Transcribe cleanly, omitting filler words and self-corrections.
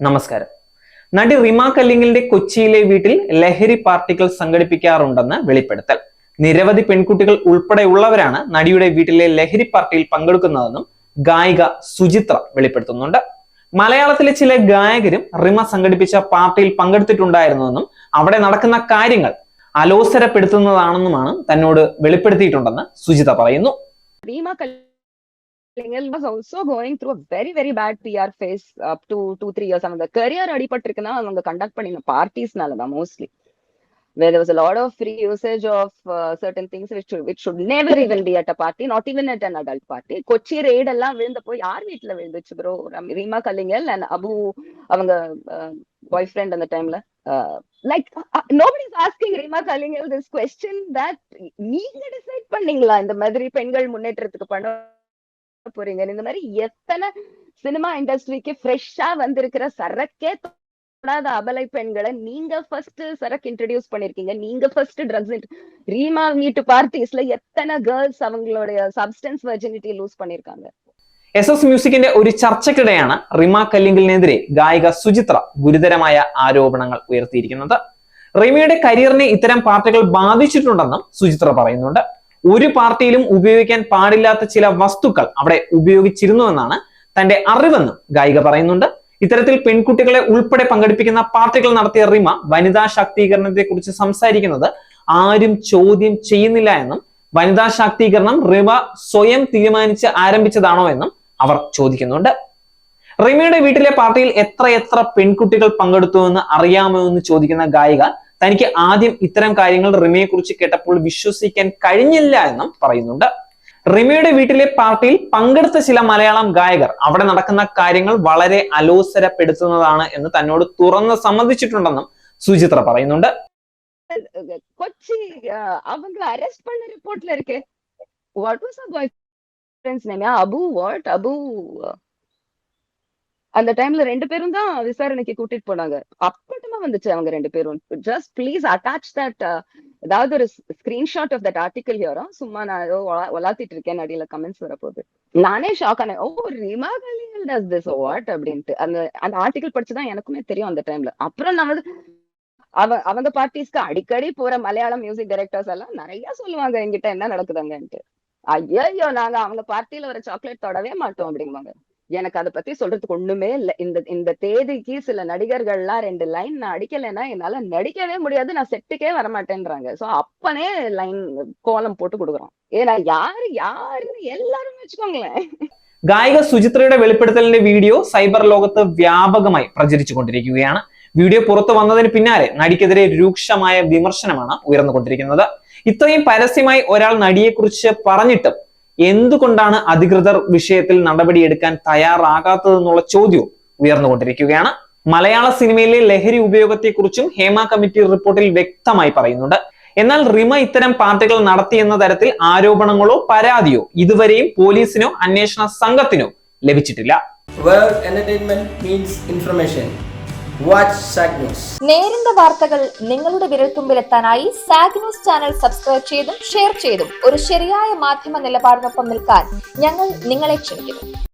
നമസ്കാരം. നടി റിമ കല്ലിങ്ങലിന്റെ കൊച്ചിയിലെ വീട്ടിൽ ലഹരി പാർട്ടികൾ സംഘടിപ്പിക്കാറുണ്ടെന്ന് വെളിപ്പെടുത്തൽ. നിരവധി പെൺകുട്ടികൾ ഉൾപ്പെടെയുള്ളവരാണ് നടിയുടെ വീട്ടിലെ ലഹരി പാർട്ടിയിൽ പങ്കെടുക്കുന്നതെന്നും ഗായിക സുചിത്ര വെളിപ്പെടുത്തുന്നുണ്ട്. മലയാളത്തിലെ ചില ഗായകരും റിമ സംഘടിപ്പിച്ച പാർട്ടിയിൽ പങ്കെടുത്തിട്ടുണ്ടായിരുന്നുവെന്നും അവിടെ നടക്കുന്ന കാര്യങ്ങൾ അലോസരപ്പെടുത്തുന്നതാണെന്നുമാണ് തന്നോട് വെളിപ്പെടുത്തിയിട്ടുണ്ടെന്ന് സുചിത പറയുന്നു. was also going through a very bad PR phase up to 2-3 years. The career அடிபட்டிருக்குன்னா அவங்க கண்டக்ட் பண்ணின பார்ட்டிஸ்னால தான் mostly, where there was a lot of free usage of certain things which should never even be at a party, not even at an adult party. Kochi raid எல்லாம் விழுந்தப்போ யார் வீட்ல விழுந்துச்சு bro? Reema Kallingal and Abu அவங்க பாய் friend அந்த டைம்ல. Like nobody is asking Rima Kallingal this question that நீங்க decide பண்ணீங்களா இந்த மாதிரி பெண்கள் முன்னேற்றத்துக்கு பண்ண போறீங்க? இந்த மாதிரி எத்தனை சினிமா இண்டஸ்ட்ரிக்கு ஃப்ரெஷ்ஷா வந்திருக்கிற சரக்கே தொடாத அபலை பெண்களை நீங்க ஃபர்ஸ்ட் சரக்கு இன்ட்ரோடியூஸ் பண்ணிருக்கீங்க. நீங்க ஃபர்ஸ்ட் ட்ரக்ஸ் ரீமா வீட்டு பார்ட்டிஸ்ல எத்தனை கேர்ள்ஸ் அவங்களுடைய சப்ஸ்டன்ஸ் வெர்ജിനിറ്റി ലൂസ് பண்ணிருக்காங்க. SS മ്യൂസിക്കിന്റെ ഒരു ചർച്ചയ്ക്കിടെയാണ് റിമ കല്ലിങ്കലിനെതിരെ ഗായിക സുചിത്ര ഗുരുതരമായ ആരോപണങ്ങൾ ഉയർത്തിയിരിക്കുന്നത്. റിമയുടെ കരിയറിനെ ഇത്തരം പാർട്ടികൾ ബാധിച്ചിട്ടുണ്ടെന്നും സുചിത്ര പറയുന്നുണ്ട്. ഒരു പാർട്ടിയിലും ഉപയോഗിക്കാൻ പാടില്ലാത്ത ചില വസ്തുക്കൾ അവിടെ ഉപയോഗിച്ചിരുന്നുവെന്നാണ് തന്റെ അറിവെന്നും ഗായിക പറയുന്നുണ്ട്. ഇത്തരത്തിൽ പെൺകുട്ടികളെ ഉൾപ്പെടെ പങ്കെടുപ്പിക്കുന്ന പാർട്ടികൾ നടത്തിയ റിമ വനിതാ ശാക്തീകരണത്തെ കുറിച്ച് സംസാരിക്കുന്നത് ആരും ചോദ്യം ചെയ്യുന്നില്ല എന്നും വനിതാ ശാക്തീകരണം റിമ സ്വയം തീരുമാനിച്ച് ആരംഭിച്ചതാണോ എന്നും അവർ ചോദിക്കുന്നുണ്ട്. റിമയുടെ വീട്ടിലെ പാർട്ടിയിൽ എത്ര പെൺകുട്ടികൾ പങ്കെടുത്തുവെന്ന് അറിയാമോ എന്ന് ചോദിക്കുന്ന ഗായിക തനിക്ക് ആദ്യം ഇത്തരം കാര്യങ്ങൾ റിമയെ കുറിച്ച് കേട്ടപ്പോൾ വിശ്വസിക്കാൻ കഴിഞ്ഞില്ല എന്നും പറയുന്നുണ്ട്. റിമയുടെ വീട്ടിലെ പാർട്ടിയിൽ പങ്കെടുത്ത ചില മലയാളം ഗായകർ അവിടെ നടക്കുന്ന കാര്യങ്ങൾ വളരെ അലോസരപ്പെടുത്തുന്നതാണ് എന്ന് തന്നോട് തുറന്ന് സമ്മതിച്ചിട്ടുണ്ടെന്നും സുചിത്ര പറയുന്നുണ്ട്. കൊച്ചി அவங்க அரெஸ்ட் பண்ண ரிப்போர்ட்ல இருக்கு. What was her boyfriend's name? Abu what? Abu அந்த டைம்ல ரெண்டு பேரும் தான் விசாரணைக்கு கூட்டிட்டு போனாங்க. அப்பட்டமா வந்துச்சு அவங்க ரெண்டு பேரும். ஜஸ்ட் ப்ளீஸ் அட்டாச் தட், ஏதாவது ஒரு ஸ்கிரீன்ஷாட் ஆஃப் தட் ஆர்டிகல் ஹியரா. சும்மா நான் ஏதோ வளாத்திட்டு இருக்கேன், அடியில கமெண்ட்ஸ் வரப்போகுது. நானே ஷாக் ஆனேன். ஓ, ரிமா கல்லிங்கல் டஸ் திஸ் வாட் அப்படின்ட்டு. அந்த ஆர்டிகல் படிச்சுதான் எனக்குமே தெரியும் அந்த டைம்ல. அப்புறம் நான் வந்து அவங்க பார்ட்டிஸ்க்கு அடிக்கடி போற மலையாளம் மியூசிக் டைரக்டர்ஸ் எல்லாம் நிறைய சொல்லுவாங்க என்கிட்ட என்ன நடக்குதுங்கன்ட்டு. ஐயோ, நாங்க அவங்க பார்ட்டியில ஒரு சாக்லேட் தொடவே மாட்டோம் அப்படிங்குவாங்க. எனக்கு அதை பத்தி சொல்றதுக்கு ஒண்ணுமே இல்ல. இந்த தேதிக்கு சில நடிகர்கள்லாம் 2 லைன் நான் அடிக்கலைன்னா என்னால நடிக்கவே முடியாது, நான் செட்டுக்கே வரமாட்டேன்றாங்க. சோ அப்பனே லைன் கோலம் போட்டு கொடுக்குறோம். ஏன்னா யாரு எல்லாரும் വെച്ചുകൊള്ളேன். ഗായിക സുചിത്രയുടെ വെളിപ്പെടുത്തലിന്റെ വീഡിയോ സൈബർ ലോകത്ത് വ്യാപകമായി പ്രചരിച്ചുകൊണ്ടിരിക്കുകയാണ്. വീഡിയോ പുറത്തു വന്നതിന് പിന്നാലെ നടിക്കെതിരെ രൂക്ഷമായ വിമർശനമാണ് ഉയർന്നുകൊണ്ടിരിക്കുന്നത്. ഇത്രയും പരസ്യമായി ഒരാൾ നടിയെക്കുറിച്ച് പറഞ്ഞിട്ടും എന്തുകൊണ്ടാണ് അധികൃതർ വിഷയത്തിൽ നടപടിയെടുക്കാൻ തയ്യാറാകാത്തതെന്നുള്ള ചോദ്യവും ഉയർന്നുകൊണ്ടിരിക്കുകയാണ്. മലയാള സിനിമയിലെ ലഹരി ഉപയോഗത്തെക്കുറിച്ചും ഹേമ കമ്മിറ്റി റിപ്പോർട്ടിൽ വ്യക്തമായി പറയുന്നുണ്ട്. എന്നാൽ റിമ ഇത്തരം പാർട്ടികൾ നടത്തിയെന്ന തരത്തിൽ ആരോപണങ്ങളോ പരാതിയോ ഇതുവരെയും പോലീസിനോ അന്വേഷണ സംഘത്തിനോ ലഭിച്ചിട്ടില്ല. നേരിന്റെ വാർത്തകൾ നിങ്ങളുടെ വിരൽത്തുമ്പിലെത്താനായി സാഗ് ന്യൂസ് ചാനൽ സബ്സ്ക്രൈബ് ചെയ്തും ഷെയർ ചെയ്തും ഒരു ശരിയായ മാധ്യമ നിലപാടിനൊപ്പം നിൽക്കാൻ ഞങ്ങൾ നിങ്ങളെ ക്ഷണിക്കുന്നു.